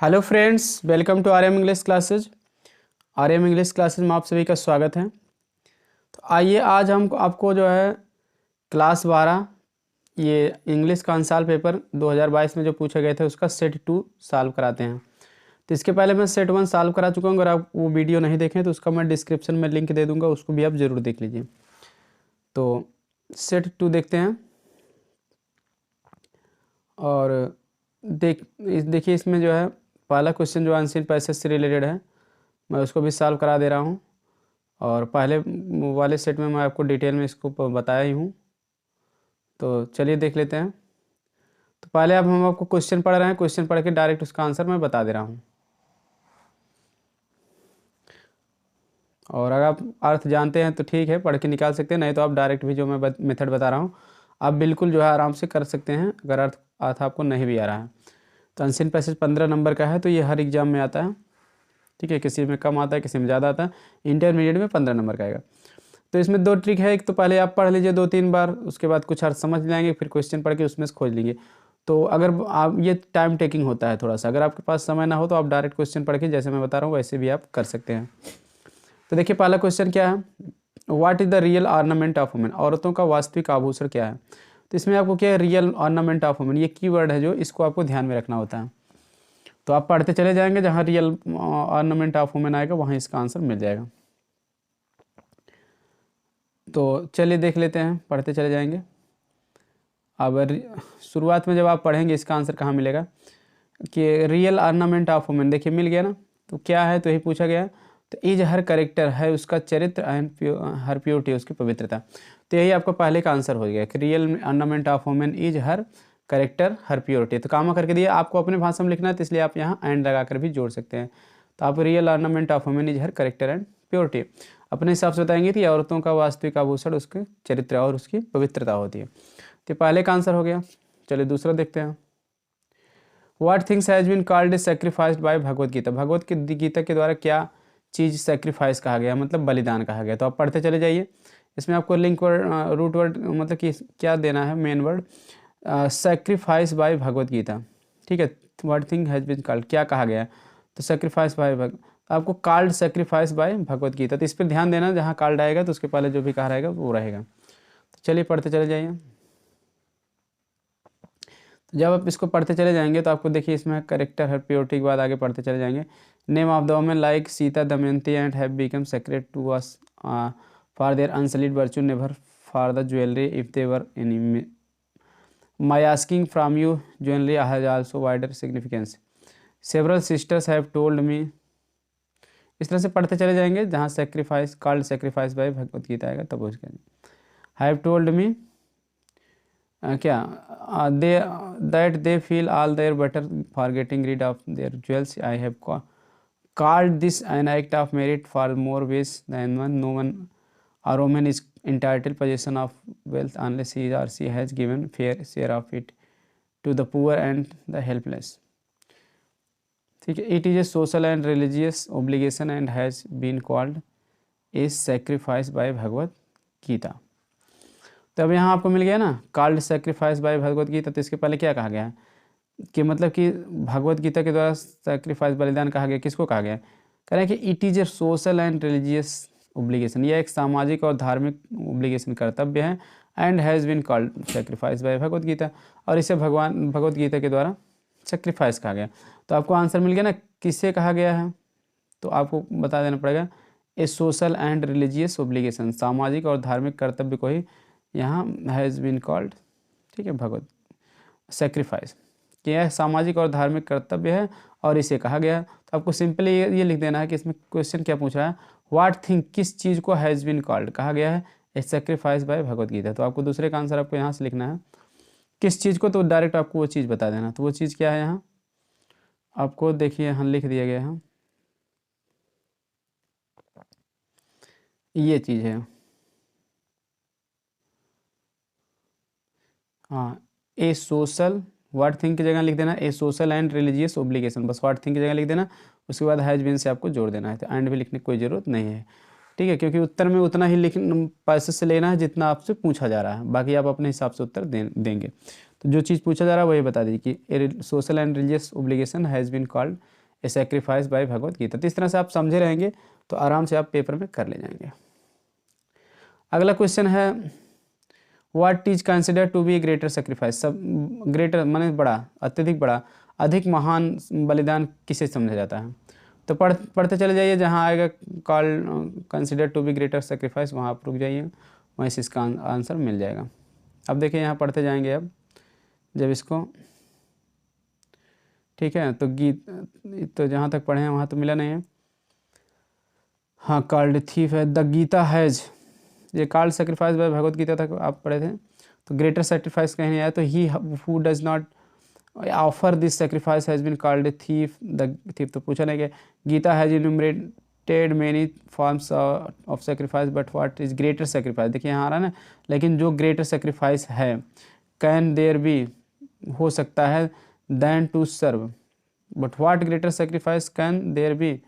Hello friends, welcome to R M English classes. R M English classes में आप सभी का स्वागत है। तो आइए आज हम आपको जो है क्लास 12 ये इंग्लिश का आंसर पेपर 2022 में जो पूछे गए थे उसका सेट 2 सॉल्व कराते हैं। तो इसके पहले मैं सेट 1 सॉल्व करा चुका हूँ। अगर आप वो वीडियो नहीं देखें तो उसका मैं डिस्क्रिप्शन में लिंक दे दूँगा, उसको भी आप ज़रूर देख लीजिए। तो सेट 2 देखते हैं और देखिए इसमें जो है पहला क्वेश्चन जो अनसीन पैसेज से रिलेटेड है, मैं उसको भी सॉल्व करा दे रहा हूँ। और पहले वाले सेट में मैं आपको डिटेल में इसको बताया ही हूँ। तो चलिए देख लेते हैं। तो पहले अब हम आपको क्वेश्चन पढ़ रहे हैं, क्वेश्चन पढ़ के डायरेक्ट उसका आंसर मैं बता दे रहा हूँ। और अगर आप अर्थ जानते हैं तो ठीक है, पढ़ के निकाल सकते हैं, नहीं तो आप डायरेक्ट भी जो मैं मेथड बता रहा हूँ आप बिल्कुल जो है आराम से कर सकते हैं अगर अर्थ आपको नहीं भी आ रहा है। तो अनसीन पैसेज 15 नंबर का है, तो ये हर एग्जाम में आता है। ठीक है, किसी में कम आता है, किसी में ज़्यादा आता है। इंटरमीडिएट में 15 नंबर का आएगा। तो इसमें दो ट्रिक है। एक तो पहले आप पढ़ लीजिए 2-3 बार, उसके बाद कुछ अर्थ समझ जाएंगे, फिर क्वेश्चन पढ़ के उसमें से खोज लेंगे। तो अगर आप ये टाइम टेकिंग होता है थोड़ा सा, अगर आपके पास समय ना हो तो आप डायरेक्ट क्वेश्चन पढ़ के जैसे मैं बता रहा हूँ वैसे भी आप कर सकते हैं। तो देखिए पहला क्वेश्चन क्या है, what is the real ornament of women, औरतों का वास्तविक आभूषण क्या है। तो इसमें आपको क्या है, रियल ऑर्नामेंट ऑफ वुमेन, ये कीवर्ड है जो इसको आपको ध्यान में रखना होता है। तो आप पढ़ते चले जाएंगे, जहाँ रियल ऑर्नामेंट ऑफ वुमेन आएगा वहाँ इसका आंसर मिल जाएगा। तो चलिए देख लेते हैं, पढ़ते चले जाएंगे। अब शुरुआत में जब आप पढ़ेंगे इसका आंसर कहाँ मिलेगा कि रियल ऑर्नामेंट ऑफ वुमेन, देखिए मिल गया ना। तो क्या है, तो यही पूछा गया। तो इज हर करेक्टर है उसका चरित्र एंड हर प्योरिटी उसकी पवित्रता। तो यही आपका पहले का आंसर हो गया कि real ornament of women is her character her purity. तो कामा करके दिया, आपको अपने भाषा में लिखना है तो इसलिए आप यहाँ एंड लगा कर भी जोड़ सकते हैं। तो आप real ornament of women is her character and purity अपने हिसाब से बताएंगे कि औरतों का वास्तविक आभूषण उसके चरित्र और उसकी पवित्रता होती है। तो पहले का आंसर हो गया। चलिए दूसरा देखते हैं। What things has been called sacrificed by भगवत गीता, भगवत गीता के द्वारा क्या चीज़ सेक्रीफाइस कहा गया, मतलब बलिदान कहा गया। तो आप पढ़ते चले जाइए। इसमें आपको लिंक वर्ड रूट वर्ड मतलब कि क्या देना है, मेन वर्ड सेक्रीफाइस बाय भगवत गीता। ठीक है, what thing has been called, क्या कहा गया, तो सेक्रीफाइस बाय आपको कॉल्ड सेक्रीफाइस बाय भगवत गीता। तो इस पर ध्यान देना, जहाँ कॉल्ड आएगा तो उसके पहले जो भी कहा रहेगा वो रहेगा। तो चलिए पढ़ते चले जाइए। जब आप इसको पढ़ते चले जाएंगे तो आपको देखिए इसमें करेक्टर हर प्योरिटी के बाद आगे पढ़ते चले जाएंगे। Name of the women like Sita Damayanti and have become sacred to us for their unsullied virtue never for the jewellery if they were in my asking from you jewellery has also wider significance several sisters have told me. इस तरह से पढ़ते चले जाएंगे, जहाँ sacrifice called sacrifice by भगवत गीता आएगा तब उसके हैव टोल्ड मी क्या they that they feel all there better for getting read of their jewels I have called this an act of merit for more ways than one. No one or woman is entitled possession of wealth unless he or she has given fair share of it to the poor and the helpless. ठीक है, it is a social and religious obligation and has been called a sacrifice by भगवत गीता। तो अब यहाँ आपको मिल गया ना called sacrifice by भगवत गीता। तो इसके पहले क्या कहा गया है कि मतलब कि भगवत गीता के द्वारा सेक्रीफाइस बलिदान कहा गया, किसको कहा गया, कह रहे हैं कि it is a social and religious obligation, यह एक सामाजिक और धार्मिक ओब्लिगेशन कर्तव्य है। And has been called sacrifice by भगवत गीता, और इसे भगवत गीता के द्वारा सेक्रीफाइस कहा गया। तो आपको आंसर मिल गया ना, किससे कहा गया है, तो आपको बता देना पड़ेगा ए सोशल एंड रिलीजियस ओब्लिगेशन, सामाजिक और धार्मिक कर्तव्य को ही यहाँ हैज़ बीन कॉल्ड, ठीक है, भगवत सेक्रीफाइस, कि यह सामाजिक और धार्मिक कर्तव्य है और इसे कहा गया। तो आपको सिंपली ये लिख देना है कि इसमें क्वेश्चन क्या पूछ रहा है, व्हाट थिंग, किस चीज़ को हैज़ बीन कॉल्ड कहा गया है ए सेक्रीफाइस बाय भगवत गीता। तो आपको दूसरे का आंसर आपको यहाँ से लिखना है, किस चीज़ को, तो डायरेक्ट आपको वो चीज़ बता देना। तो वो चीज़ क्या है, यहाँ आपको देखिए यहाँ लिख दिया गया है, ये चीज़ है, हाँ, ए सोशल, व्हाट थिंग की जगह लिख देना ए सोशल एंड रिलीजियस ओब्लिगेशन, बस व्हाट थिंग की जगह लिख देना, उसके बाद हैज बीन से आपको जोड़ देना है। तो एंड भी लिखने की कोई ज़रूरत नहीं है, ठीक है, क्योंकि उत्तर में उतना ही पैसे से लेना है जितना आपसे पूछा जा रहा है, बाकी आप अपने हिसाब से उत्तर देंगे। तो जो चीज़ पूछा जा रहा है वही बता दीजिए कि social and religious obligation has been called a sacrifice by भगवत गीता। तो इस तरह से आप समझे रहेंगे तो आराम से आप पेपर में कर ले जाएंगे। अगला क्वेश्चन है what is consider to be greater sacrifice. सब ग्रेटर माने बड़ा, अत्यधिक बड़ा, अधिक महान बलिदान किसे समझा जाता है। तो पढ़ते चले जाइए, जहाँ आएगा called consider to be greater sacrifice वहाँ आप रुक जाइए, वहीं से इसका आंसर मिल जाएगा। अब देखिए यहाँ पढ़ते जाएंगे। अब जब इसको ठीक है तो जहाँ तक पढ़े हैं वहाँ तो मिला नहीं है। हाँ कॉल्ड थीफ है, द गीता हैज, ये called sacrifice by Bhagavad Gita तक आप पढ़े थे। तो ग्रेटर सेक्रीफाइस कहीं नहीं आया, तो he who does not offer this sacrifice has been called a thief, the thief. तो पूछा नहीं कि Gita has enumerated many forms of sacrifice but what is greater sacrifice. देखिए यहाँ आ रहा है ना, लेकिन जो ग्रेटर सेक्रीफाइस है, कैन देयर बी, हो सकता है, then to serve, but what greater sacrifice can there be,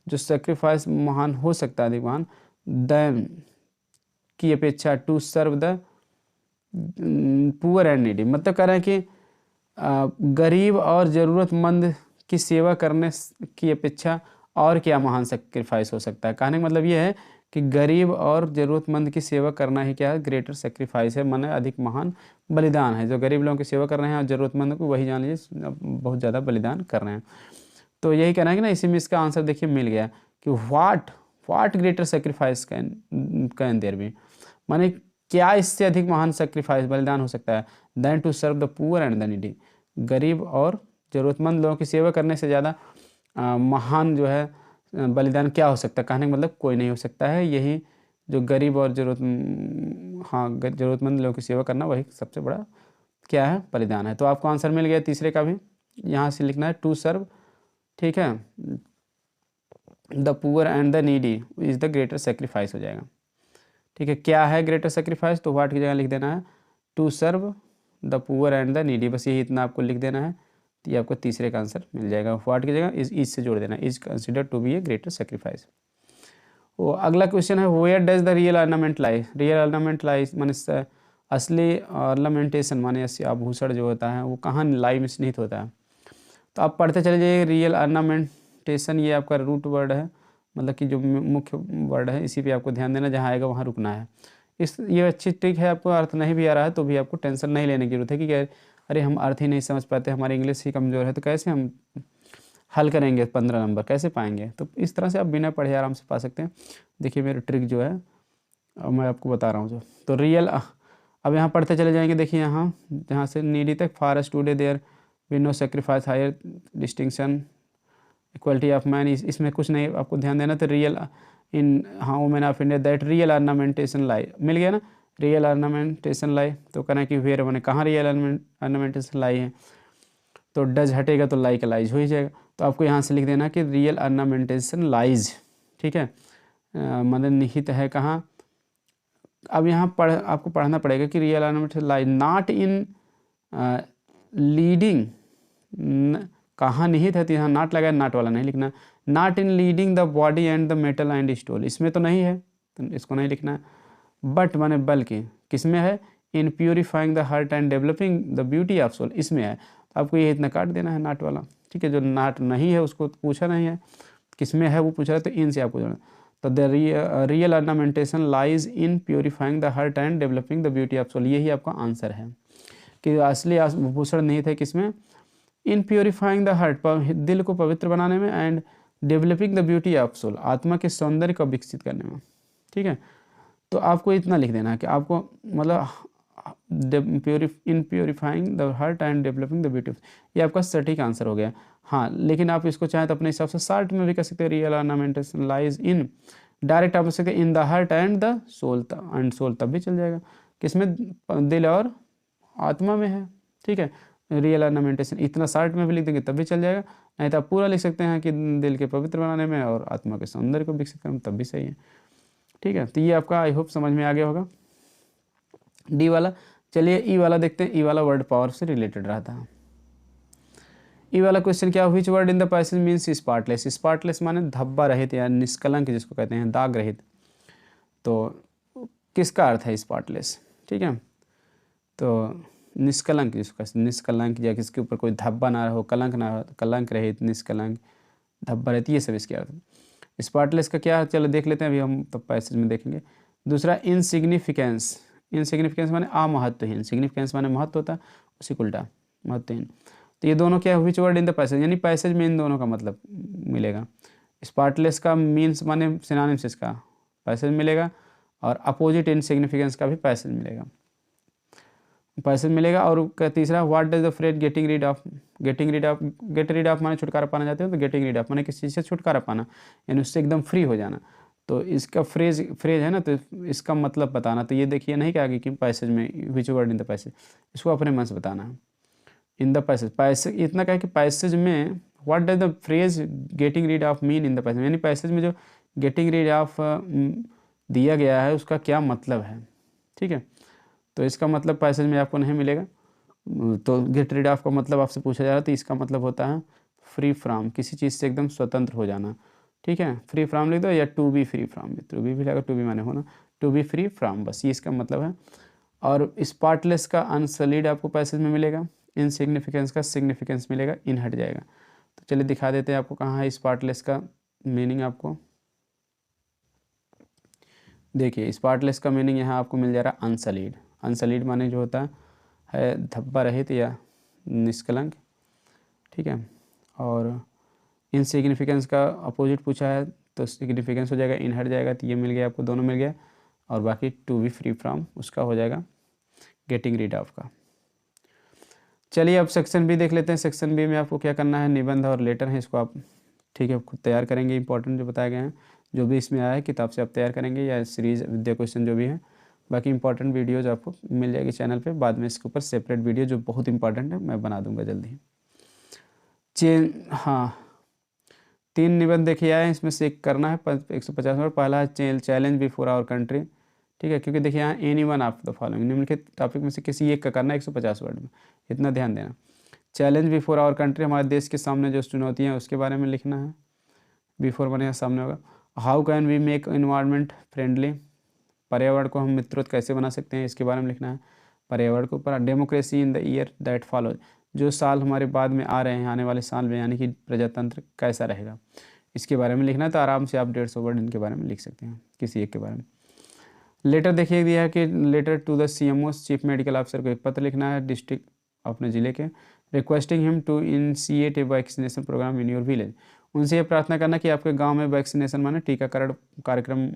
जो सेक्रीफाइस महान हो सकता है, अधिक महान, देन की अपेक्षा, to serve the poor and needy. मतलब कह रहे हैं कि गरीब और ज़रूरतमंद की सेवा करने की अपेक्षा और क्या महान सेक्रीफाइस हो सकता है। कहने का मतलब ये है कि गरीब और ज़रूरतमंद की सेवा करना ही क्या है, ग्रेटर सेक्रीफाइस है, माने अधिक महान बलिदान है। जो गरीब लोगों की सेवा कर रहे हैं और ज़रूरतमंद को, वही जान लीजिए बहुत ज़्यादा बलिदान कर रहे हैं। तो यही कहना है कि ना, इसी में इसका आंसर देखिए मिल गया कि what greater sacrifice can there be, माने क्या इससे अधिक महान सेक्रीफाइस बलिदान हो सकता है, then to serve the poor and the needy, गरीब और ज़रूरतमंद लोगों की सेवा करने से ज़्यादा महान जो है बलिदान क्या हो सकता है। कहने का मतलब कोई नहीं हो सकता है। यही जो गरीब और ज़रूरतमंद लोगों की सेवा करना, वही सबसे बड़ा क्या है, बलिदान है। तो आपको आंसर मिल गया तीसरे का भी। यहाँ से लिखना है टू सर्व, ठीक है, the poor and the needy is the greater sacrifice हो जाएगा। ठीक है, क्या है ग्रेटर सेक्रीफाइस, तो व्हाट की जगह लिख देना है to serve the poor and the needy, बस यही इतना आपको लिख देना है। तो ये आपको तीसरे का आंसर मिल जाएगा। व्हाट की जगह इज से जोड़ देना, is consider to be a greater sacrifice. वो अगला क्वेश्चन है where does the real ornament lie. Real ornament lie माने असली ऑर्नामेंटेशन, माने आभूषण जो होता है वो कहाँ लाई में स्निहित होता है। तो आप पढ़ते चले जाइए। रियल ऑर्नामेंटेशन ये आपका रूट वर्ड है, मतलब कि जो मुख्य वर्ड है, इसी पे आपको ध्यान देना, जहाँ आएगा वहाँ रुकना है। ये अच्छी ट्रिक है। आपको अर्थ नहीं भी आ रहा है तो भी आपको टेंशन नहीं लेने की जरूरत है कि अरे हम अर्थ ही नहीं समझ पाते, हमारी इंग्लिश ही कमज़ोर है, तो कैसे हम हल करेंगे, 15 नंबर कैसे पाएंगे। तो इस तरह से आप बिना पढ़े आराम से पा सकते हैं। देखिए मेरी ट्रिक जो है मैं आपको बता रहा हूँ जो। तो रियल, अब यहाँ पढ़ते चले जाएंगे। देखिए यहाँ जहाँ से नीडी तक, forest today there we know sacrifice higher distinction equality of man, इसमें कुछ नहीं आपको ध्यान देना। तो रियल इन हाँ women of India that real ornamentation lie, मिल गया ना, रियल ऑर्नामेंटेशन लाई। तो कहना कि वेयर मैंने कहाँ रियल ऑर्नामेंटेशन लाई है, तो डज हटेगा तो लाई का लाइज हो ही जाएगा। तो आपको यहाँ से लिख देना कि रियल ऑर्नामेंटेशन लाइज, ठीक है, मतलब निहित है कहाँ। अब यहाँ आपको पढ़ना पड़ेगा कि real ornamentation lies not in leading, कहाँ निहित है, तो यहाँ नॉट लगा, नॉट वाला नहीं लिखना। Not in leading the body and the metal and stall, इसमें तो नहीं है, तो इसको नहीं लिखना है। बट माने बल्कि किस में है, in purifying the heart and developing the beauty of soul, इसमें है। तो आपको ये इतना काट देना है नॉट वाला, ठीक है। जो नॉट नहीं है उसको पूछा नहीं है, किस में है वो पूछ रहा है, तो इन से आपको जोड़ना। तो the real ornamentation lies in purifying the heart and developing the beauty of soul, यही आपका आंसर है कि असली आभूषण नहीं थे किसमें, इन प्योरीफाइंग द हार्ट, दिल को पवित्र बनाने में, and developing the beauty of soul, आत्मा के सौंदर्य को विकसित करने में, ठीक है। तो आपको इतना लिख देना है कि आपको मतलब in purifying the heart and developing the beauty, ये आपका सटीक आंसर हो गया। हाँ, लेकिन आप इसको चाहें तो अपने हिसाब से शार्ट में भी कर सकते हैं। Real ornamentation lies in, direct आप सकते in the heart and the soul, and soul तब भी चल जाएगा, किसमें, दिल और आत्मा में है, ठीक है। रियल ऑर्नामेंटेशन इतना शार्ट में भी लिख देंगे तब भी चल जाएगा, नहीं तो आप पूरा लिख सकते हैं कि दिल के पवित्र बनाने में और आत्मा के सौंदर्य को विकसित करने में, तब भी सही है, ठीक है। तो ये आपका आई होप समझ में आ गया होगा डी वाला। चलिए ई वाला देखते हैं। ई वाला वर्ड पावर से रिलेटेड रहता है। ई वाला क्वेश्चन क्या, which word in the passage means spotless. Spotless माने धब्बा रहित या निष्कलंक जिसको कहते हैं, दाग रहित। तो किसका अर्थ है स्पॉटलेस, ठीक है। तो निष्कलंक जिसको कहते हैं, निष्कलंक या किसके ऊपर कोई धब्बा ना हो, कलंक ना हो, कलंक रहित, निष्कलंक, धब्बा रहती है, ये सब इसके अर्थ है। स्पॉटलेस का क्या है, चलो देख लेते हैं, अभी हम तब पैसेज में देखेंगे। दूसरा इनसिग्निफिकेंस, इनसिग्निफिकेंस माने अमहत्वहीन, सिग्निफिकेंस माने महत्व होता है, उसी को उल्टा महत्वहीन। तो ये दोनों क्या है, which word in the passage, यानी पैसेज में इन दोनों का मतलब मिलेगा। स्पॉटलेस का मीन्स माने सिनोनिम्स इसका पैसेज मिलेगा, और अपोजिट इनसिग्निफिकेंस का भी पैसेज मिलेगा, पैसेज मिलेगा। और तीसरा what does the phrase getting read of, getting read of, get rid of माने छुटकारा पाना चाहते हो तो गेटिंग रीड ऑफ माने किसी चीज़ से छुटकारा पाना, यानी उससे एकदम फ्री हो जाना। तो इसका फ्रेज है ना, तो इसका मतलब बताना। तो ये देखिए नहीं क्या कि पैसेज में which word in the passage, इसको अपने मन से बताना है। इन द पैसेज, पैसेज इतना कहे कि पैसेज में what does the phrase getting read of mean in the passage, यानी पैसेज में जो गेटिंग रीड ऑफ दिया गया है उसका क्या मतलब है। ठीक है, तो इसका मतलब पैसेज में आपको नहीं मिलेगा। तो गेट रीड ऑफ का मतलब आपसे पूछा जा रहा है, तो इसका मतलब होता है फ्री फ्रॉम, किसी चीज़ से एकदम स्वतंत्र हो जाना। ठीक है, फ्री फ्रॉम लिख दो, या to be free from, to be भी लगा, टू बी माने होना, टू बी फ्री फ्रॉम, बस ये इसका मतलब है। और स्पॉटलेस का अनसलीड आपको पैसेज में मिलेगा, इनसिग्निफिकेंस का सिग्निफिकेंस मिलेगा, इन हट जाएगा। तो चलिए दिखा देते हैं आपको कहाँ है स्पॉटलेस का मीनिंग। आपको देखिए स्पॉटलेस का मीनिंग यहाँ आपको मिल जा रहा है अनसलीड। अनसलीड माने जो होता है धब्बा रहित या निष्कलंक। ठीक है, और इनसिग्निफिकेंस का अपोजिट पूछा है तो सिग्निफिकेंस हो जाएगा, इन हट जाएगा, तो ये मिल गया आपको, दोनों मिल गया। और बाकी टू बी फ्री फ्रॉम उसका हो जाएगा गेटिंग रीड ऑफ का। चलिए अब सेक्शन बी देख लेते हैं। सेक्शन बी में आपको क्या करना है, निबंध और लेटर है, इसको आप ठीक है खुद तैयार करेंगे। इंपॉर्टेंट जो बताए गए हैं, जो भी इसमें आया है किताब से आप तैयार करेंगे, या सीरीज विद्या क्वेश्चन जो भी है। बाकी इंपॉर्टेंट वीडियोज आपको मिल जाएगी चैनल पे, बाद में इसके ऊपर सेपरेट वीडियो जो बहुत इंपॉर्टेंट है मैं बना दूंगा जल्दी। हाँ 3 निबंध देखिए आए, इसमें से एक करना है 150 मिनट। पहला है चैलेंज बिफोर आवर कंट्री। ठीक है, क्योंकि देखिए यहाँ any one of the following, निम्नलिखित टॉपिक में से किसी एक का करना है 150 वर्ड में, इतना ध्यान देना। चैलेंज बिफोर आवर कंट्री, हमारे देश के सामने जो चुनौतियाँ हैं उसके बारे में लिखना है। बिफोर बने सामने होगा। How can we make environment friendly, पर्यावरण को हम मित्रवत कैसे बना सकते हैं, इसके बारे में लिखना है पर्यावरण के ऊपर। Democracy in the year that follow, जो साल हमारे बाद में आ रहे हैं, आने वाले साल में, यानी कि प्रजातंत्र कैसा रहेगा, इसके बारे में लिखना है। तो आराम से आप 150 वर्ड इनके बारे में लिख सकते हैं, किसी एक के बारे में। लेटर देखिए दिया है कि letter to the CMO, chief medical officer को एक पत्र लिखना है डिस्ट्रिक्ट अपने ज़िले के, requesting him to initiate a vaccination programme in your village. उनसे ये प्रार्थना करना कि आपके गांव में वैक्सीनेशन माने टीकाकरण कार्यक्रम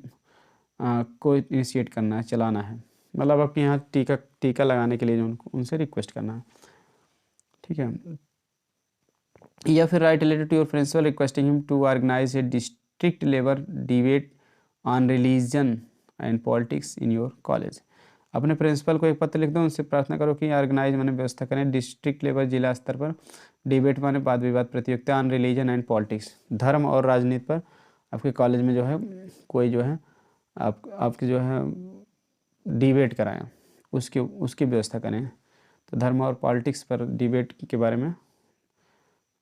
को इनिशिएट करना है, चलाना है, मतलब आपके यहाँ टीका लगाने के लिए जो उनसे रिक्वेस्ट करना है। ठीक है, या फिर write letter to your principal requesting him to organise a district level debate on religion and politics in your college. अपने प्रिंसिपल को एक पत्र लिख दो, उनसे प्रार्थना करो कि ऑर्गेनाइज माने व्यवस्था करें डिस्ट्रिक्ट लेवल जिला स्तर पर डिबेट माने वाद विवाद प्रतियोगिता ऑन रिलीजन एंड पॉलिटिक्स, धर्म और राजनीति पर आपके कॉलेज में जो है कोई जो है आपकी जो है डिबेट कराएं, उसकी व्यवस्था करें। तो धर्म और पॉलिटिक्स पर डिबेट के बारे में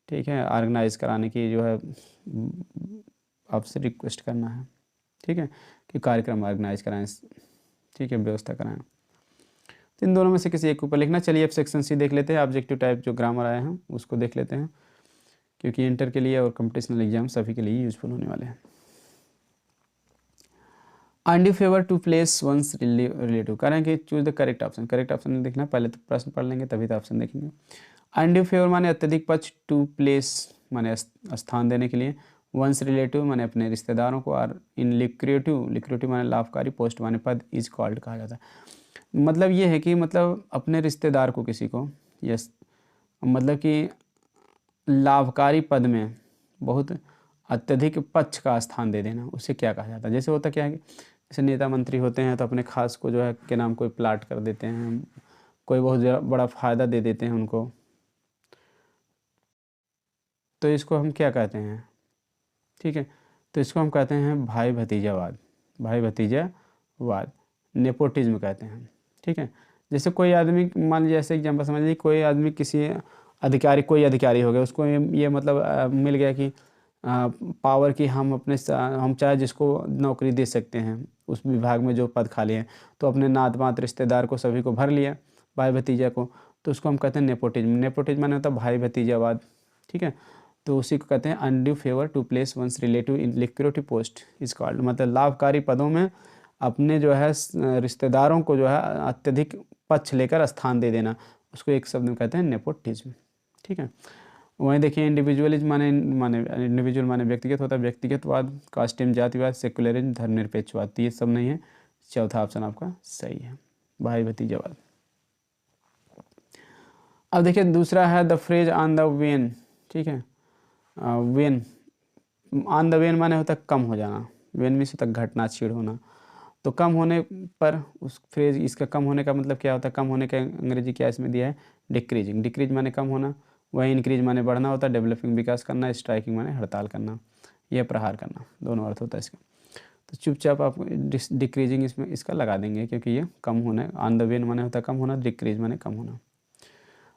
ठीक है ऑर्गेनाइज कराने की जो है आपसे रिक्वेस्ट करना है। ठीक है, कि कार्यक्रम ऑर्गेनाइज कराएं, ठीक है व्यवस्था कराएं। तो इन दोनों में से किसी एक ऊपर लिखना। चलिए अब सेक्शन सी देख लेते हैं। ऑब्जेक्टिव टाइप जो ग्रामर आए हैं उसको देख लेते हैं, क्योंकि इंटर के लिए और कॉम्पिटिशनल एग्जाम सभी के लिए यूजफुल होने वाले हैं। And you favour to place one's relative, करें कि choose the correct option. Correct option देखना, पहले तो प्रश्न पढ़ लेंगे तभी तो ऑप्शन देखेंगे। एंड यू फेवर माने अत्यधिक पक्ष, टू प्लेस माने स्थान देने के लिए, वंस रिलेटिव माने अपने रिश्तेदारों को, और इन लिक्रेटिव माने लाभकारी, पोस्ट माने पद, इज कॉल्ड कहा जाता है। मतलब ये है कि मतलब अपने रिश्तेदार को किसी को, यस मतलब कि लाभकारी पद में बहुत अत्यधिक पक्ष का स्थान दे देना, उसे क्या कहा जाता है। जैसे होता क्या है कि जैसे नेता मंत्री होते हैं तो अपने खास को जो है के नाम कोई प्लाट कर देते हैं, कोई बहुत बड़ा फ़ायदा दे देते हैं उनको, तो इसको हम क्या कहते हैं। ठीक है, तो इसको हम कहते हैं भाई भतीजावाद, भाई भतीजावाद, नेपोटिज्म कहते हैं। ठीक है, जैसे कोई आदमी मान लीजिए, ऐसे एग्जाम्पल समझ लीजिए, कोई आदमी किसी कोई अधिकारी हो गया, उसको ये मतलब मिल गया कि पावर की हम चाहे जिसको नौकरी दे सकते हैं उस विभाग में जो पद खाली हैं, तो अपने नात मात रिश्तेदार को सभी को भर लिया, भाई भतीजा को, तो उसको हम कहते हैं नेपोटिज्म। नेपोटिज्म माने होता है भाई भतीजावाद। ठीक है, तो उसी को कहते हैं undue favour to place one's relative in liquidity post is called, मतलब लाभकारी पदों में अपने जो है रिश्तेदारों को जो है अत्यधिक पक्ष लेकर स्थान दे देना, उसको एक शब्द में कहते हैं नेपोटिज्म। ठीक है। वहीं देखिए इंडिविजुअलिज्म माने माने इंडिविजुअल माने व्यक्तिगत होता है, व्यक्तिगतवाद, कास्टिज्म जातिवाद, सेकुलरिज्म धर्मनिरपेक्षवाद, तो ये सब नहीं है, चौथा ऑप्शन आपका सही है, भाई भतीजावाद। अब देखिए दूसरा है the phrase on the when. ठीक है, वेन, ऑन द वेन माने होता है कम हो जाना, वेन में से तक घटना क्षीण होना, तो कम होने पर उस फ्रेज, इसका कम होने का मतलब क्या होता है, कम होने का अंग्रेजी क्या इसमें दिया है, डिक्रीजिंग। डिक्रीज माने कम होना, वही इंक्रीज माने बढ़ना होता है, डेवलपिंग विकास करना, स्ट्राइकिंग माने हड़ताल करना या प्रहार करना, दोनों अर्थ होता है इसका। तो चुपचाप आप डिक्रीजिंग इसमें इसका लगा देंगे, क्योंकि ये कम होना, ऑन द वेन माने होता है कम होना, डिक्रीज माने कम होना।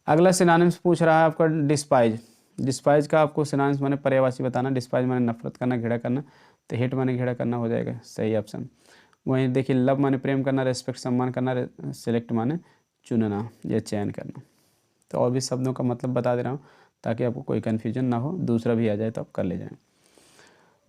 अगला सिनोनिम्स पूछ रहा है आपका डिस्पाइज। डिस्पाइज का आपको सिनोनिम्स माने पर्यायवाची बताना। डिस्पाइज माने नफरत करना, घृणा करना, तो हेट माने घृणा करना हो जाएगा सही ऑप्शन। वहीं देखिए लव माने प्रेम करना, रेस्पेक्ट सम्मान करना, सेलेक्ट माने चुनना या चयन करना। तो और भी शब्दों का मतलब बता दे रहा हूँ ताकि आपको कोई कन्फ्यूजन ना हो, दूसरा भी आ जाए तो आप कर ले जाएँ।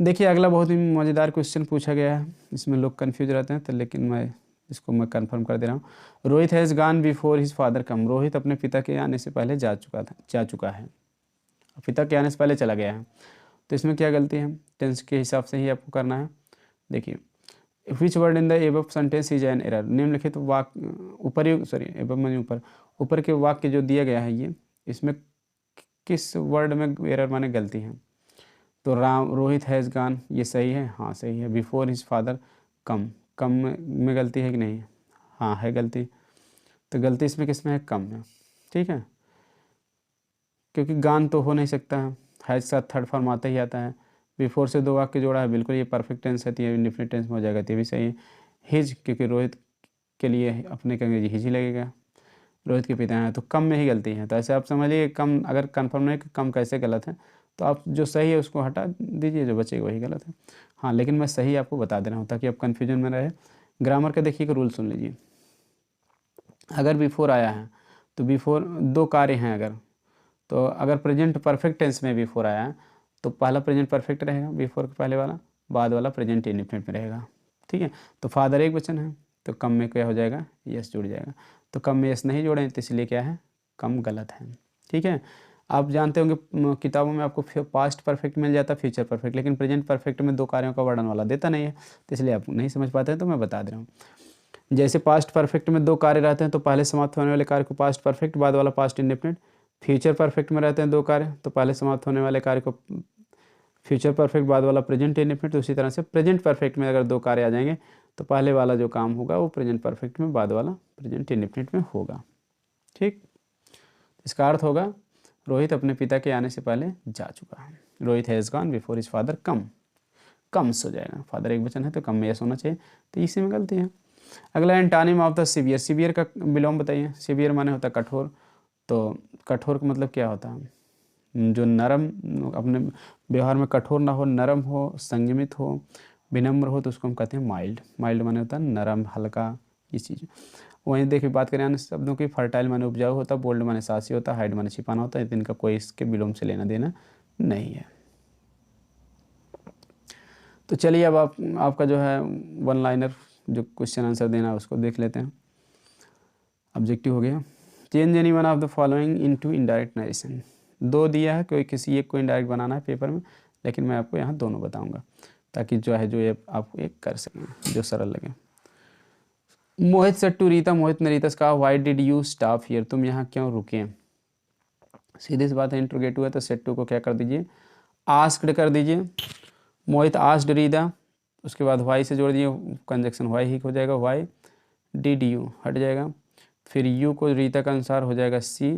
देखिए अगला बहुत ही मज़ेदार क्वेश्चन पूछा गया है, इसमें लोग कन्फ्यूज रहते हैं, तो लेकिन इसको मैं कंफर्म कर दे रहा हूँ। Rohit has gone before his father कम। रोहित अपने पिता के आने से पहले जा चुका है, पिता के आने से पहले चला गया है। तो इसमें क्या गलती है, टेंस के हिसाब से ही आपको करना है। देखिए which word in the above sentence is an error. निम्नलिखित वाक्य एबव माने ऊपर के वाक्य जो दिया गया है ये, इसमें किस वर्ड में एरर माने गलती है। तो रोहित हैज़ गॉन, ये सही है, हाँ सही है। बिफोर हिज फादर कम, कम में गलती है कि नहीं, हाँ है गलती। तो गलती इसमें किस में है, कम है। ठीक है, क्योंकि गान तो हो नहीं सकता है, हैज़ साथ थर्ड फॉर्म आता ही आता है। बिफोर से दो वाक्य जोड़ा है, बिल्कुल ये परफेक्ट टेंस है, तो ये इंडेफिनिट टेंस में हो जाएगा, तो भी सही है। हिज, क्योंकि रोहित के लिए अपने का अंग्रेजी हिज ही लगेगा, रोहित के पिता हैं, तो कम में ही गलती है। तो ऐसे आप समझिए कम, अगर कन्फर्म नहीं कि कम कैसे गलत है, तो आप जो सही है उसको हटा दीजिए, जो बचेगा वही गलत है। हाँ लेकिन मैं सही आपको बता दे रहा हूँ ताकि आप कन्फ्यूजन में रहे। ग्रामर का देखिए रूल सुन लीजिए। अगर बिफोर आया है तो बिफोर दो कार्य हैं, तो अगर प्रेजेंट परफेक्ट टेंस में बिफोर आया है तो पहला प्रेजेंट परफेक्ट रहेगा बिफोर के पहले वाला, बाद वाला प्रेजेंट इंडेफिनिट में रहेगा। ठीक है, तो फादर एक वचन है, तो कम में क्या हो जाएगा, यस जुड़ जाएगा। तो कम में यस नहीं जोड़े तो इसलिए क्या है, कम गलत है। ठीक है, आप जानते होंगे किताबों में आपको पास्ट परफेक्ट मिल जाता है, फ्यूचर परफेक्ट, लेकिन प्रेजेंट परफेक्ट में दो कार्यों का वर्णन वाला देता नहीं है, तो इसलिए आप नहीं समझ पाते हैं, तो मैं बता दे रहा हूँ। जैसे पास्ट परफेक्ट में दो कार्य रहते हैं, तो पहले समाप्त होने वाले कार्य को पास्ट परफेक्ट, बाद वाला पास्ट इंडेफिनिट। फ्यूचर परफेक्ट में रहते हैं दो कार्य, तो पहले समाप्त होने वाले कार्य को फ्यूचर परफेक्ट, बाद वाला प्रेजेंट इंडेफिनिट। तो उसी तरह से प्रेजेंट परफेक्ट में अगर दो कार्य आ जाएंगे तो पहले वाला जो काम होगा वो प्रेजेंट परफेक्ट में, बाद वाला प्रेजेंट इंडेफिनिट में होगा। ठीक, इसका अर्थ होगा रोहित अपने पिता के आने से पहले जा चुका है। Rohit has gone before his father comes हो जाएगा, फादर एक वचन है तो कम में यस होना चाहिए, तो इसी में गलती है। अगला एंटानिम ऑफ द सिवियर। सिवियर का विलोम बताइए। सिवियर माने होता है कठोर, तो कठोर का मतलब क्या होता है, जो नरम, अपने व्यवहार में कठोर ना हो, नरम हो, संयमित हो, विनम्र हो, तो उसको हम कहते हैं माइल्ड। माइल्ड माने होता है नरम, हल्का, ये चीज़। वहीं देखिए बात करें अन्य शब्दों की, फर्टाइल माने उपजाऊ होता है, बोल्ड माने साहसी होता है, हाइड माने छिपाना होता है, इनका कोई इसके विलोम से लेना देना नहीं है। तो चलिए अब आपका जो है वन लाइनर जो क्वेश्चन आंसर देना है उसको देख लेते हैं। ऑब्जेक्टिव हो गया, change any one of the following into indirect narration. दो दिया है, कोई किसी एक को इनडायरेक्ट बनाना है पेपर में, लेकिन मैं आपको यहाँ दोनों बताऊँगा ताकि जो है जो ये आप एक कर सकें जो सरल लगे। मोहित सेड टू रीता, मोहित ने रीता से कहा why did you stop here, तुम यहाँ क्यों रुके। सीधी सी बात है, इंट्रोगेटिव है तो सेड टू को क्या कर दीजिए, आस्क्ड कर दीजिए। मोहित आस्क्ड रीता, उसके बाद वाई से जोड़ दीजिए, कंजक्शन वाई ही हो जाएगा, वाई डिड यू हट जाएगा, फिर यू को रीता का अनुसार हो जाएगा सी,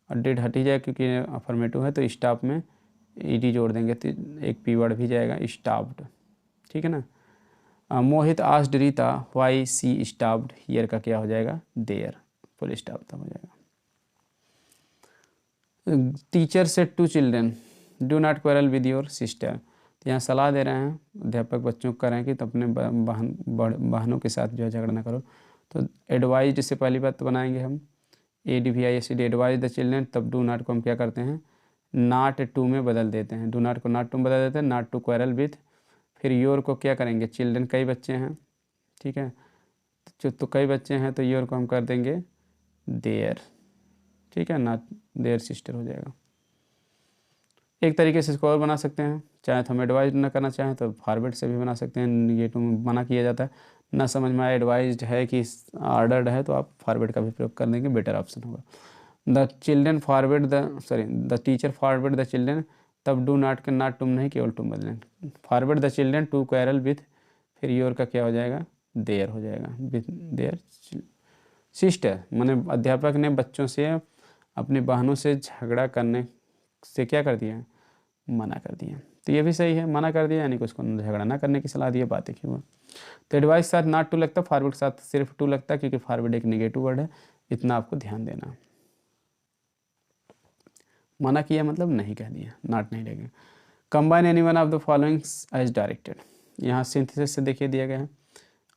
और डिड हट ही जाएगा क्योंकि अफर्मेटिव है, तो स्टॉप में ईडी जोड़ देंगे तो एक पी वर्ड भी जाएगा, स्टॉप्ड। ठीक है ना। Mohit asked Rita why she stopped here का क्या हो जाएगा, देयर, फुल स्टॉप तक हो जाएगा। Teacher said to children do not quarrel with your sister, तो यहाँ सलाह दे रहे हैं अध्यापक बच्चों को करें कि तो अपने बहनों के साथ जो है झगड़ा ना करो। तो एडवाइज से पहली बात तो बनाएंगे हम, ADVISD एडवाइज द चिल्ड्रन, तब डू नॉट को हम क्या करते हैं नॉट टू में बदल देते हैं, डू नॉट को नॉट टू में बदल देते हैं, नॉट टू क्वारल विथ। फिर योर को क्या करेंगे, चिल्ड्रन कई बच्चे हैं, ठीक है, तो कई बच्चे हैं तो योर को हम कर देंगे देयर, ठीक है, नॉट देयर सिस्टर हो जाएगा। एक तरीके से इसको और बना सकते हैं, चाहे तो हम एडवाइज ना करना चाहें तो फॉरवर्ड से भी बना सकते हैं, निगेटिव में मना किया जाता है, ना समझ में आया एडवाइज्ड है कि ऑर्डर्ड है तो आप फॉरवर्ड का भी प्रयोग कर देंगे, बेटर ऑप्शन होगा। The children forward the teacher forward the children, तब डू नॉट के नॉट टू नहीं केवल टू बदलें, forward the children to quarrel with, फिर योर का क्या हो जाएगा, देयर हो जाएगा, विथ देयर सिस्टर। मैंने अध्यापक ने बच्चों से अपनी बहनों से झगड़ा करने से क्या कर दिया, मना कर दिया। तो ये भी सही है, मना कर दिया यानी कि उसको झगड़ा ना करने की सलाह दी, बात है क्यों। तो एडवाइस के साथ नॉट टू लगता, फॉरवर्ड के साथ सिर्फ टू लगता, क्योंकि फॉरवर्ड एक नेगेटिव वर्ड है, इतना आपको ध्यान देना। मना किया मतलब नहीं कह दिया, नॉट नहीं लगेगा। Combine any one of the followings as directed, यहाँ सिंथेसिस से देखिए दिया गया है,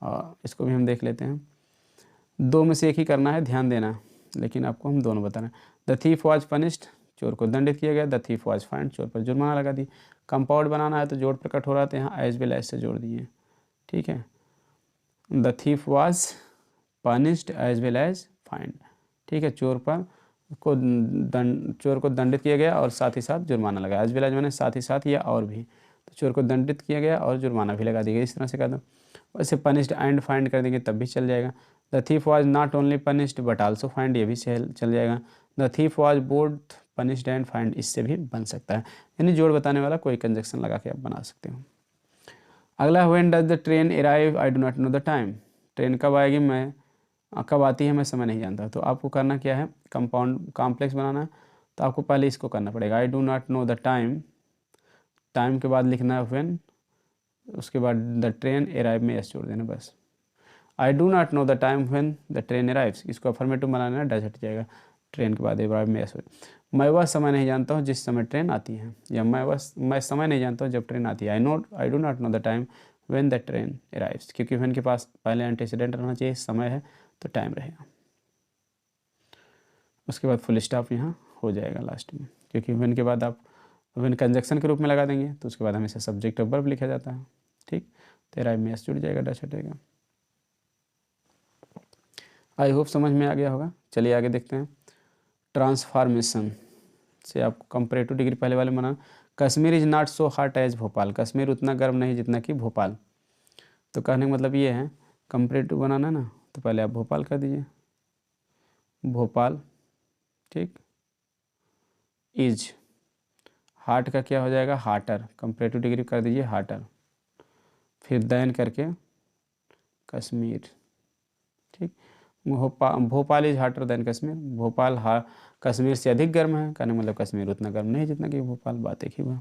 और इसको भी हम देख लेते हैं। दो में से एक ही करना है, ध्यान देना, लेकिन आपको हम दोनों बताना है। द थीफ वॉज पनिश्ड, चोर को दंडित किया गया, द थीफ वॉज फाइंड, चोर पर जुर्माना लगा दी। कंपाउंड बनाना है तो जोड़ प्रकट हो रहा था, यहाँ एज वेल एज से जोड़ दिए, ठीक है। The thief was punished as well as fined, ठीक है, चोर को दंडित किया गया और साथ ही साथ जुर्माना लगा, एज वेल एज मैंने साथ ही साथ या और भी, तो चोर को दंडित किया गया और जुर्माना भी लगा दिया गया, इस तरह से कर दो। वैसे पनिश्ड एंड फाइंड कर देंगे तब भी चल जाएगा। The thief was not only punished but also find, ये भी चल जाएगा। The thief was both punished and find, इससे भी बन सकता है, यानी जोड़ बताने वाला कोई कंजक्शन लगा के आप बना सकते हो। अगला, when does the train arrive I do not know the time, train कब आएगी, मैं कब आती है मैं समय नहीं जानता। तो आपको करना क्या है, कंपाउंड कॉम्प्लेक्स बनाना है, तो आपको पहले इसको करना पड़ेगा, I do not know the time, time के बाद लिखना है व्हेन, उसके बाद द ट्रेन अराइव में एस जोड़ देना बस। I do not know the time when the train arrives, इसको अफर्मेटिव बनाना है, डज हट जाएगा, ट्रेन के बाद अराइव में एस हो। मैं वह समय नहीं जानता हूँ जिस समय ट्रेन आती है, या मैं समय नहीं जानता हूँ जब ट्रेन आती है। I do not know the time when the train arrives, क्योंकि व्हेन के पास पहले एंटीसीडेंट रहना चाहिए, समय है तो टाइम रहेगा। उसके बाद फुल स्टॉप यहाँ हो जाएगा लास्ट में, क्योंकि व्हेन के बाद आप व्हेन कंजक्शन के रूप में लगा देंगे तो उसके बाद हमेशा सब्जेक्ट ऑफ वर्ब लिखा जाता है, ठीक, तो अराइव में एस जुड़ जाएगा, डच हटेगा। आई होप समझ में आ गया होगा। चलिए आगे देखते हैं। ट्रांसफॉर्मेशन से आपको कंपैरेटिव डिग्री पहले वाले बना, Kashmir is not so hot as Bhopal, Kashmir उतना गर्म नहीं जितना कि भोपाल। तो कहने का मतलब ये है, कंपैरेटिव बनाना ना, तो पहले आप भोपाल कर दीजिए, भोपाल, ठीक, इज, हार्ट का क्या हो जाएगा, हार्टर, कंपैरेटिव डिग्री कर दीजिए हार्टर, फिर दैन करके कश्मीर, ठीक, भोपाल इज हार्टर दैन कश्मीर, भोपाल कश्मीर से अधिक गर्म है, कहने मतलब कश्मीर उतना गर्म नहीं जितना कि भोपाल, बात एक ही हुआ,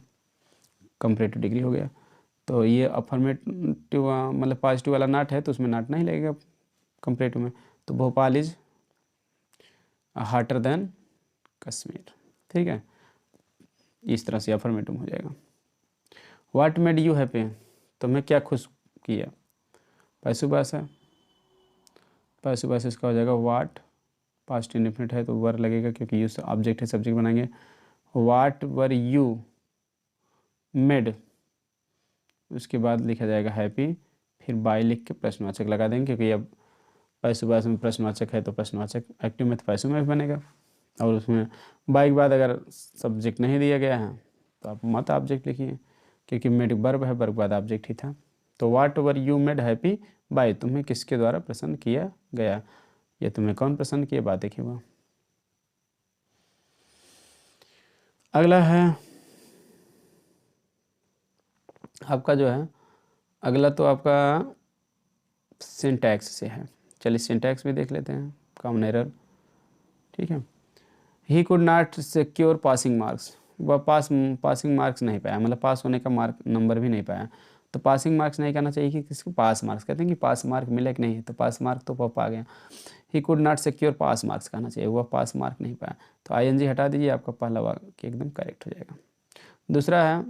कंपैरेटिव डिग्री हो गया। तो ये अफर्मेटिव मतलब पॉजिटिव वाला नाट है तो उसमें नाट नहीं लगेगा कंपैरेटिव में, तो भोपाल इज हार्टर दैन कश्मीर, ठीक है, इस तरह से अफर्मेटिव हो जाएगा। व्हाट मेड यू हैप्पी, तुम्हें क्या खुश किया, पैसु बास है, पैसु बास इसका हो जाएगा व्हाट, पास्ट इंडेफिनिट है तो वर लगेगा क्योंकि यू ऑब्जेक्ट है, सब्जेक्ट बनाएंगे। व्हाट वर यू मेड, उसके बाद लिखा जाएगा हैप्पी, फिर बाय लिख के प्रश्नवाचक लगा देंगे, क्योंकि अब पैसु बास में प्रश्नवाचक है तो प्रश्नवाचक एक्टिव में तो पैसु में भी बनेगा, और उसमें बाय के बाद अगर सब्जेक्ट नहीं दिया गया है तो आप मत ऑब्जेक्ट लिखिए, क्योंकि मेड वर्ब है, वर्ब के बाद ऑब्जेक्ट ही था। तो what were you made happy by, तुम्हें किसके द्वारा प्रसन्न किया गया, या तुम्हें कौन प्रसन्न किया, बात देखिए वह। अगला है आपका जो है, अगला तो आपका सिंटैक्स से है, चलिए सिंटैक्स भी देख लेते हैं, कॉमन एरर, ठीक है। He could not secure passing marks, वह पासिंग मार्क्स नहीं पाया, मतलब पास होने का मार्क नंबर भी नहीं पाया, तो पासिंग मार्क्स नहीं कहना चाहिए कि किसको पास मार्क्स कहते हैं, कि पास मार्क मिले कि नहीं, तो पास मार्क तो वह पा गया, he could not secure pass marks कहना चाहिए, वह पास मार्क नहीं पाया, तो आईएनजी हटा दीजिए, आपका पहला वाक्य एकदम करेक्ट हो जाएगा। दूसरा है,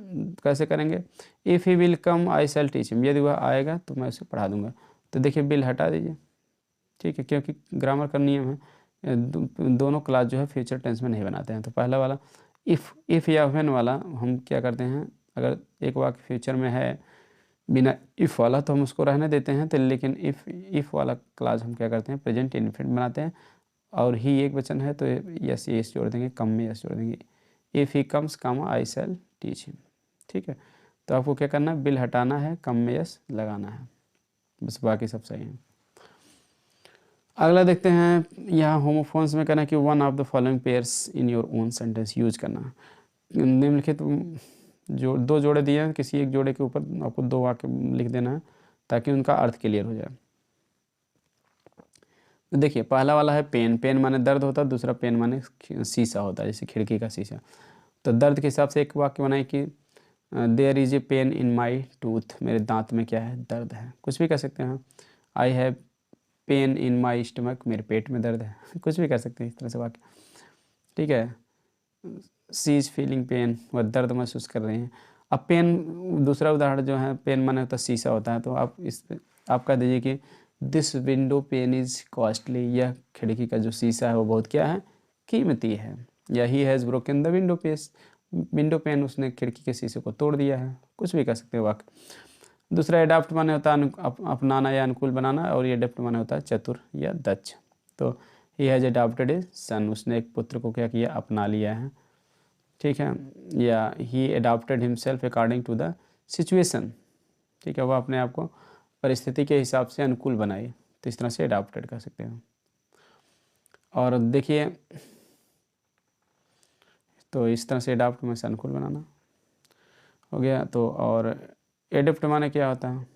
कैसे करेंगे, if he will come I shall teach him, यदि वह आएगा तो मैं उसे पढ़ा दूंगा, तो देखिए बिल हटा दीजिए, ठीक है, क्योंकि ग्रामर का नियम है दोनों क्लास जो है फ्यूचर टेंस में नहीं बनाते हैं। तो पहला वाला इफ़ या व्हेन वाला हम क्या करते हैं, अगर एक वाक्य फ्यूचर में है बिना इफ़ वाला तो हम उसको रहने देते हैं, तो लेकिन इफ़ वाला क्लास हम क्या करते हैं, प्रेजेंट इन्फिनिट बनाते हैं, और ही एक वचन है तो यस यस जोड़ देंगे, कम में यस जोड़ देंगे। If he comes comma I shall teach him. ठीक है, तो आपको क्या करना है, बिल हटाना है, कम में यस लगाना है, बस बाकी सब सही है। अगला देखते हैं, यहाँ होमोफोन्स में करना है कि one of the following pairs in your own sentence use करना। निम्नलिखित जो दो जोड़े दिए हैं, किसी एक जोड़े के ऊपर आपको दो वाक्य लिख देना है ताकि उनका अर्थ क्लियर हो जाए। तो देखिए पहला वाला है पेन, पेन माने दर्द होता है, दूसरा पेन माने शीशा होता है, जैसे खिड़की का शीशा। तो दर्द के हिसाब से एक वाक्य बनाए कि there is a pen in my tooth, मेरे दांत में क्या है, दर्द है, कुछ भी कह सकते हैं। I have pen in my stomach, मेरे पेट में दर्द है, कुछ भी कह सकते हैं इस तरह से वाक्य। ठीक है, सी इज फीलिंग पेन, वह दर्द महसूस कर रहे हैं। अब पेन, दूसरा उदाहरण जो है, पेन माने होता है शीशा होता है, तो आप इस आप कह दीजिए कि this window pane is costly, यह खिड़की का जो शीशा है वो बहुत क्या है, कीमती है। या he has broken the window pane, उसने खिड़की के शीशे को तोड़ दिया है, कुछ भी कह सकते हैं वाक्य। दूसरा एडाप्ट माने होता है अपनाना या अनुकूल बनाना, और ये एडेप्ट माने होता है चतुर या दक्ष। तो ही हैज़ एडाप्टेड ए सन, उसने एक पुत्र को क्या किया, अपना लिया है। ठीक है, या he adapted himself according to the situation. ठीक है, वह अपने आप को परिस्थिति के हिसाब से अनुकूल बनाई, तो इस तरह से एडाप्टेड कर सकते हैं। और देखिए, तो इस तरह से एडाप्ट में से अनुकूल बनाना हो गया। तो और एडेप्ट माने क्या होता है,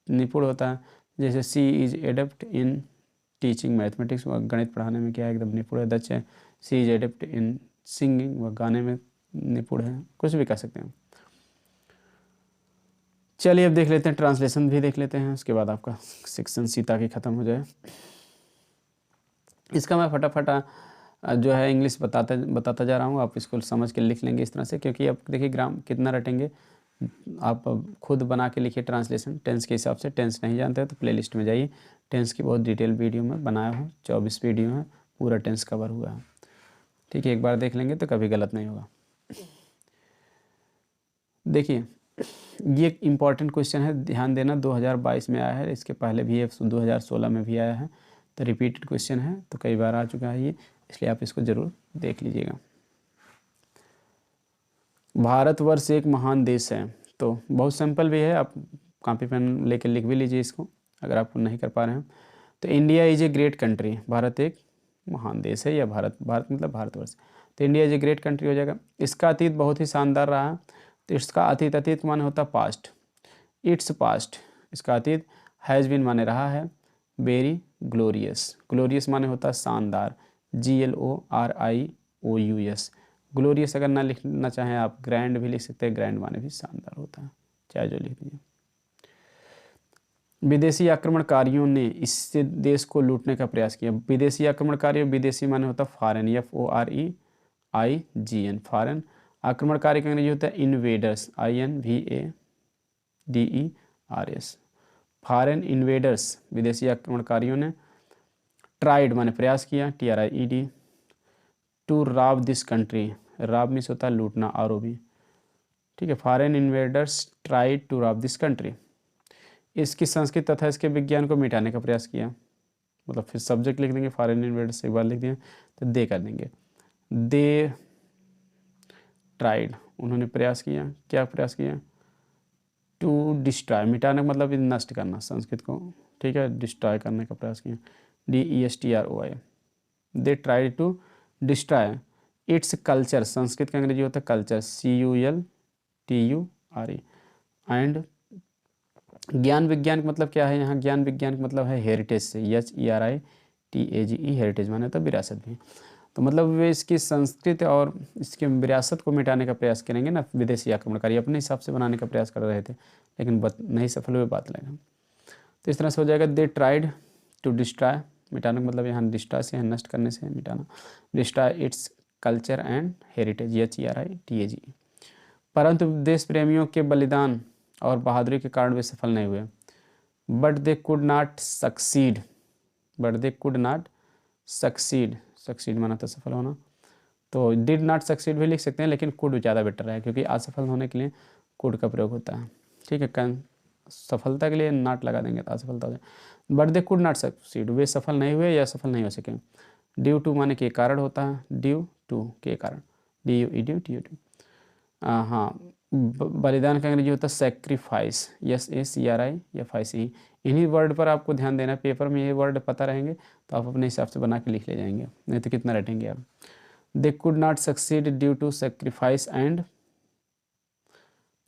निपुण होता है, जैसे she is adept in teaching mathematics, वह गणित पढ़ाने में क्या है, एकदम निपुण है, दक्ष है। सी इज एडेप्ट इन सिंगिंग, वह गाने में निपुण है, कुछ भी कह सकते हैं। चलिए अब देख लेते हैं, ट्रांसलेशन भी देख लेते हैं, उसके बाद आपका सेक्शन सीता की ख़त्म हो जाए। इसका मैं फटाफट जो है इंग्लिश बताता जा रहा हूँ, आप इसको समझ के लिख लेंगे इस तरह से, क्योंकि अब देखिए ग्राम कितना रटेंगे, आप खुद बना के लिखिए ट्रांसलेशन टेंस के हिसाब से। टेंस नहीं जानते हैं तो प्लेलिस्ट में जाइए, टेंस की बहुत डिटेल वीडियो में बनाया हूँ, 24 वीडियो है, पूरा टेंस कवर हुआ है। ठीक है, एक बार देख लेंगे तो कभी गलत नहीं होगा। देखिए ये एक इम्पॉर्टेंट क्वेश्चन है, ध्यान देना, 2022 में आया है, इसके पहले भी 2016 में भी आया है, तो रिपीटेड क्वेश्चन है, तो कई बार आ चुका है ये, इसलिए आप इसको ज़रूर देख लीजिएगा। भारतवर्ष एक महान देश है, तो बहुत सिंपल भी है, आप कॉपी पेन लेके लिख भी लीजिए इसको अगर आप नहीं कर पा रहे हैं। तो India is a great country, Bharat एक महान देश है, या भारत मतलब भारतवर्ष, तो India is a great country हो जाएगा। इसका अतीत बहुत ही शानदार रहा, तो इसका अतीत माने होता है पास्ट, इट्स पास्ट, इसका अतीत हैज़ बीन माने रहा है, वेरी ग्लोरियस माने होता है शानदार, GLORIOUS। ग्लोरियस अगर ना लिखना चाहें आप ग्रैंड भी लिख सकते हैं, ग्रैंड माने भी शानदार होता है, चाहे जो लिख दीजिए। विदेशी आक्रमणकारियों ने इससे देश को लूटने का प्रयास किया। विदेशी आक्रमणकारी, विदेशी माने होता है फॉरेन, FOREIGN, फॉरेन। आक्रमणकारी का अंग्रेजी होता है इन्वेडर्स, INVADERS, फॉरेन इन्वेडर्स, विदेशी आक्रमणकारियों ने। ट्राइड माने प्रयास किया, TRIED। To rob this country, rob means होता है लूटना, ROB। ठीक है, foreign invaders tried to rob this country. इसकी संस्कृति तथा इसके विज्ञान को मिटाने का प्रयास किया, मतलब फिर सब्जेक्ट लिख देंगे, फॉरेन इन्वेडर्स एक बार लिख दिए तो दे कर देंगे, दे ट्राइड, उन्होंने प्रयास किया, क्या प्रयास किया, टू डिस्ट्रॉय, मिटाने का मतलब नष्ट करना, संस्कृत को, ठीक है, डिस्ट्रॉय करने का प्रयास किया, DESTROY। They try to destroy its culture, संस्कृत का अंग्रेजी होता है कल्चर, CULTURE। एंड ज्ञान विज्ञान का मतलब क्या है, यहाँ ज्ञान विज्ञान का मतलब है हेरिटेज से, HERITAGE, हेरिटेज माने तो विरासत भी। तो मतलब वे इसकी संस्कृति और इसकी विरासत को मिटाने का प्रयास करेंगे ना, विदेशी आक्रमणकारी अपने हिसाब से बनाने का प्रयास कर रहे थे, लेकिन नहीं सफल हुए, बात लगा। तो इस तरह से हो जाएगा, दे ट्राइड टू डिस्ट्रॉय, मिटाने का मतलब यहाँ डिस्ट्रॉय से है, नष्ट करने से है, मिटाना, destroy its culture and heritage, HERITAGE। परंतु देश प्रेमियों के बलिदान और बहादुरी के कारण वे सफल नहीं हुए। But they could not succeed, succeed माना था सफल होना, तो डिड नॉट सक्सीड भी लिख सकते हैं, लेकिन कुड ज़्यादा बेटर है, क्योंकि असफल होने के लिए कुड का प्रयोग होता है। ठीक है, सफलता के लिए नॉट लगा देंगे तो असफलता हो जाए। But they could not succeed, वे सफल नहीं हुए या सफल नहीं हो सके। ड्यू टू माने के कारण होता है, ड्यू टू के कारण, DUEDU। हाँ, बलिदान का अंग्रेजी होता है सेक्रीफाइस, SACRIFICE। इन्हीं वर्ड पर आपको ध्यान देना है, पेपर में ये वर्ड पता रहेंगे तो आप अपने हिसाब से बना के लिख ले जाएंगे, नहीं तो कितना रटेंगे आप। They could not succeed due to sacrifice and,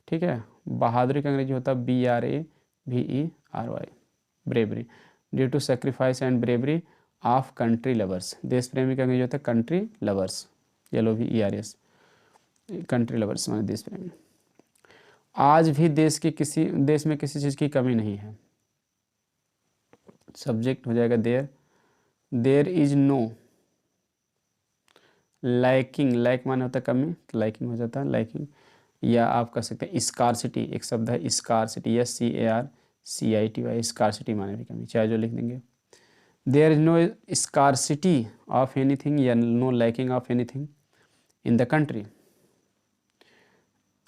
ठीक है। बहादुरी का अंग्रेजी होता है BRAVERY, bravery. Due to sacrifice and bravery of country lovers, देश प्रेमी का अंग्रेजी होता है country lovers, LOVERS, country lovers माने देश प्रेमी। आज भी देश में किसी चीज़ की कमी नहीं है। सब्जेक्ट हो जाएगा there is no lacking, lack माने होता है कमी, लाइकिंग हो जाता है लैकिंग। या आप कह सकते हैं स्कार्सिटी, एक शब्द है स्कार्सिटी, SCARCITY, स्कार्सिटी माने भी कमी, चाहे जो लिख देंगे। There is no scarcity of anything या no lacking of anything in the country.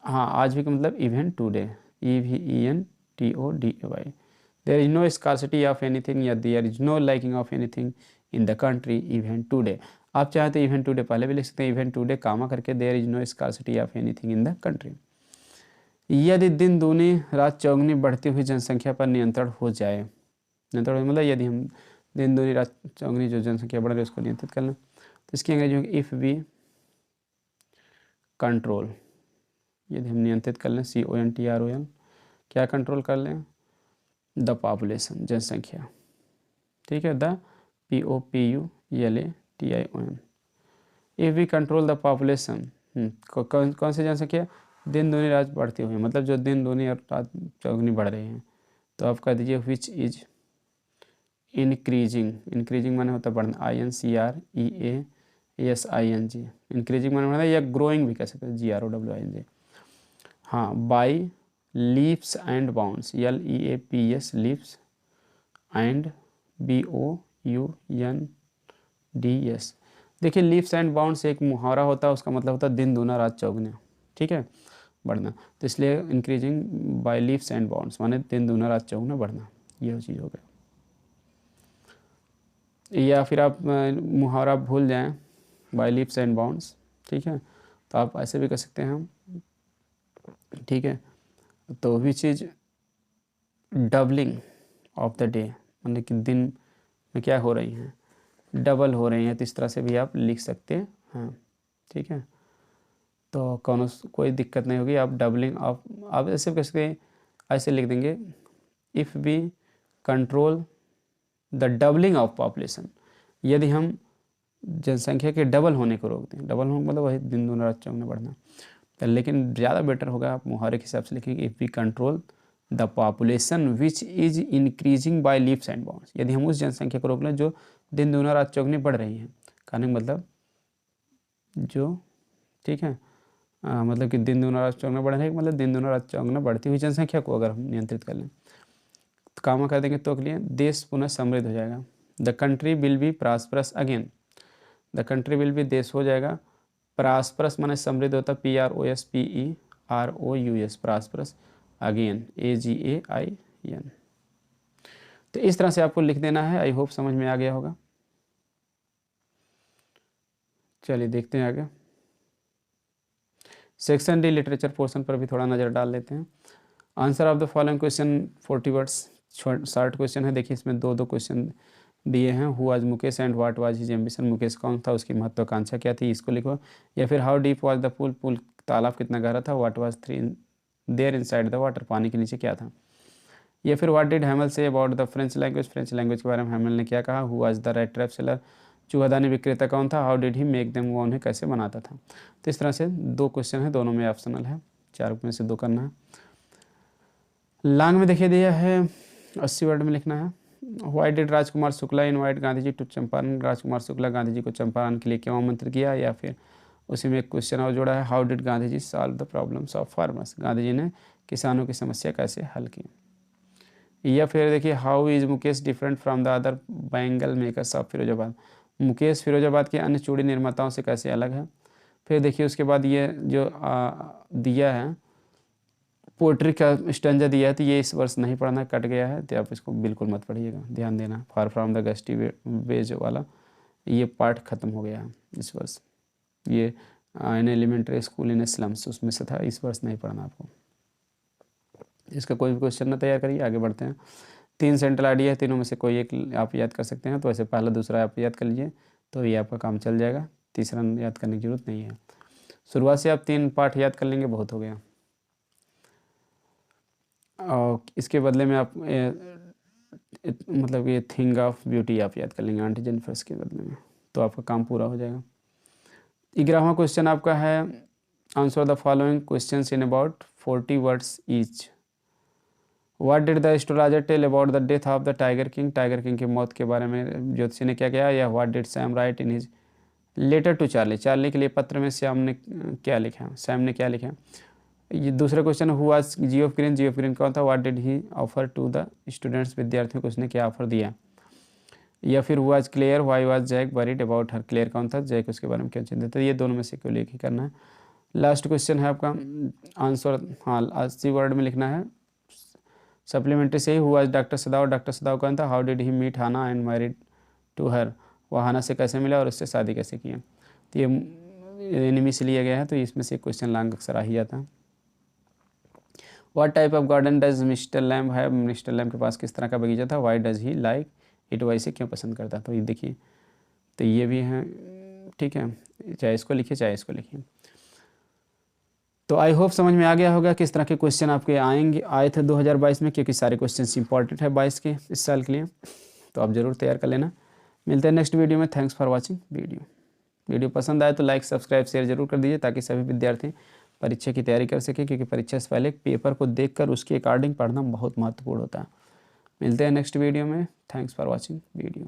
हाँ, आज भी का मतलब event today, EVENTODAY। There is no scarcity of anything या there is no lacking of anything in the country event today. आप चाहे तो इवेंट टूडे पहले भी लिख सकते हैं, इवेंट टूडे कामा करके there is no scarcity of anything in the country. यदि दिन दूनी रात चौगुनी बढ़ती हुई जनसंख्या पर नियंत्रण हो जाए, नियंत्रण मतलब यदि हम दिन दूनी रात चौगुनी जो जनसंख्या बढ़ रही है उसको नियंत्रित करना, तो इसकी अंग्रेजी होगी इफ़ वी कंट्रोल, यदि हम नियंत्रित कर लें, CONTROL, क्या कंट्रोल कर लें, द पॉपुलेशन, जनसंख्या। ठीक है, the POPULATION, if we control the population, कौन सी जनसंख्या, दिन दूनी रात बढ़ती हुई, मतलब जो दिन दूनी और रात चौगुनी बढ़ रही हैं। तो आप कह दीजिए विच इज इंक्रीजिंग, इंक्रीजिंग माने होता है बढ़ना, INCREASING, इंक्रीजिंग माने बढ़ना, या ग्रोइंग भी कह सकते हैं, GROWING। हाँ, by leaps and bounds, LEAPS, leaps and BOUNDS। देखिए लीप्स एंड बाउंड्स एक मुहावरा होता है, उसका मतलब होता है दिन दूना रात चौगुना, ठीक है, बढ़ना। तो इसलिए increasing by leaps and bounds माने दिन दूना रात चौगुना बढ़ना, ये चीज़ हो गया। या फिर आप मुहावरा भूल जाएं, बाय लीप्स एंड बाउंड्स, ठीक है, तो आप ऐसे भी कर सकते हैं हम, ठीक है। तो which is doubling of the day, मतलब कि दिन में क्या हो रही हैं, डबल हो रही हैं, तो इस तरह से भी आप लिख सकते हैं, ठीक है। तो कोई दिक्कत नहीं होगी, आप डबलिंग ऑफ, आप ऐसे कह सकते हैं, ऐसे लिख देंगे if we control the doubling of population, यदि हम जनसंख्या के डबल होने को रोक दें, डबल होने मतलब वही दिन दूना रात चौगुना बढ़ना। तो लेकिन ज़्यादा बेटर होगा आप मुहावरे के हिसाब से लिखेंगे if we control the population which is increasing by leaps and bounds, यदि हम उस जनसंख्या को रोक लें जो दिन दूना रात चौगुनी बढ़ रही हैं, कहने का मतलब जो, ठीक है, मतलब कि दिन दूना रात चौगुना बढ़ रही है, मतलब दिन दूना रात चौगुना बढ़ती हुई जनसंख्या को अगर हम नियंत्रित कर लें, तो कामा कर देंगे तो के लिए देश पुनः समृद्ध हो जाएगा। The country will be prosperous again, the country will be देश हो जाएगा, प्रॉस्परस माने समृद्ध होता है, PROSPEROUS, प्रॉस्परस, अगेन AGAIN। तो इस तरह से आपको लिख देना है, आई होप समझ में आ गया होगा। चलिए देखते हैं आगे, सेक्शन डी लिटरेचर पोर्शन पर भी थोड़ा नज़र डाल लेते हैं। Answer of the following question 40 words, short question है, देखिए इसमें दो क्वेश्चन दिए हैं। Who was Mukesh and what was his ambition, Mukesh कौन था, उसकी महत्वाकांक्षा क्या थी, इसको लिखो। या फिर how deep was the pool, pool तालाब कितना गहरा था, what was there inside the water, पानी के नीचे क्या था। या फिर what did Hamel say about the French language, French language के बारे में हैमल ने क्या कहा। Who was the rat trap seller, चूहादानी विक्रेता कौन था। How did he make them, वो उन्हें कैसे बनाता था। तो इस तरह से दो क्वेश्चन है, दोनों में ऑप्शनल है, 4 में से 2 करना है। लॉन्ग में देखिए दिया है 80 वर्ड में लिखना है। Why did Rajkumar Shukla invite Gandhi ji to Champaran, Rajkumar Shukla Gandhi ji को चंपारण के लिए क्यों आमंत्रित किया। या फिर उसी में एक क्वेश्चन और जोड़ा है, how did Gandhi ji solve the problems of farmers, Gandhi ji ने किसानों की समस्या कैसे हल की। या फिर देखिए, how is Mukesh different from the other bangle makers of Firozabad, Mukesh Firozabad के अन्य चूड़ी निर्माताओं से कैसे अलग है। फिर देखिए उसके बाद ये जो दिया है पोइट्री का स्टैंजा दिया है, तो ये इस वर्ष नहीं पढ़ना, कट गया है, तो आप इसको बिल्कुल मत पढ़िएगा, ध्यान देना। Far from the gusty waves वाला ये पार्ट ख़त्म हो गया है इस वर्ष। ये in elementary school in slums उसमें से था, इस वर्ष नहीं पढ़ना आपको। इसका कोई भी क्वेश्चन ना तैयार करिए, आगे बढ़ते हैं। 3 सेंट्रल आइडिया है, तीनों में से कोई एक आप याद कर सकते हैं, तो ऐसे पहला दूसरा आप याद कर लीजिए, तो ये आपका काम चल जाएगा। तीसरा याद करने की जरूरत नहीं है। शुरुआत से आप 3 पार्ट याद कर लेंगे, बहुत हो गया। और इसके बदले में आप मतलब ये थिंग ऑफ ब्यूटी आप याद कर लेंगे आंटी जेनिफर्स के बदले में, तो आपका काम पूरा हो जाएगा। 11वां क्वेश्चन आपका है answer the following question in about 40 words each. What did the astrologer tell about the death of the tiger king. Tiger king की मौत के बारे में ज्योतिषी ने क्या किया, या what did Sam write in his letter to Charlie. Charlie के लिए पत्र में सैम ने क्या लिखा, सैम ने क्या लिखा। ये दूसरा क्वेश्चन हुआ जियोफ ग्रीन। जियोफ ग्रीन कौन था। What did he offer to the students, विद्यार्थियों को उसने क्या ऑफर दिया। या फिर was Clare why was Jack worried about her. Clare कौन था, जैक उसके बारे में क्यों चिंतित था। ये दोनों में से क्यों लेके करना है। लास्ट क्वेश्चन है आपका आंसर, हाँ 80 वर्ड में लिखना है। सप्लीमेंट्री से ही हुआ डॉक्टर सदाव। डॉक्टर सदाव कौन था। How did he meet Hana and married to her. वह हाना से कैसे मिला और उससे शादी कैसे किया। तो ये एनिमी से लिया गया है, तो इसमें से क्वेश्चन लॉन्ग अक्सर आ ही जाता है। What type of garden does Mr Lamb है। मिस्टर लैम्ब के पास किस तरह का बगीचा था। Why does he like it, why से क्यों पसंद करता। तो ये देखिए, तो ये भी है, ठीक है, चाहे इसको लिखिए चाहे इसको लिखिए। तो आई होप समझ में आ गया होगा किस तरह के क्वेश्चन आपके आए थे 2022 में, क्योंकि सारे क्वेश्चन इंपॉर्टेंट है 22 के इस साल के लिए, तो आप ज़रूर तैयार कर लेना। मिलते हैं नेक्स्ट वीडियो में। थैंक्स फॉर वॉचिंग वीडियो पसंद आए तो लाइक सब्सक्राइब शेयर जरूर कर दीजिए, ताकि सभी विद्यार्थी परीक्षा की तैयारी कर सकें, क्योंकि परीक्षा से पहले पेपर को देखकर उसके अकॉर्डिंग पढ़ना बहुत महत्वपूर्ण होता है। मिलते हैं नेक्स्ट वीडियो में। Thanks for watching video.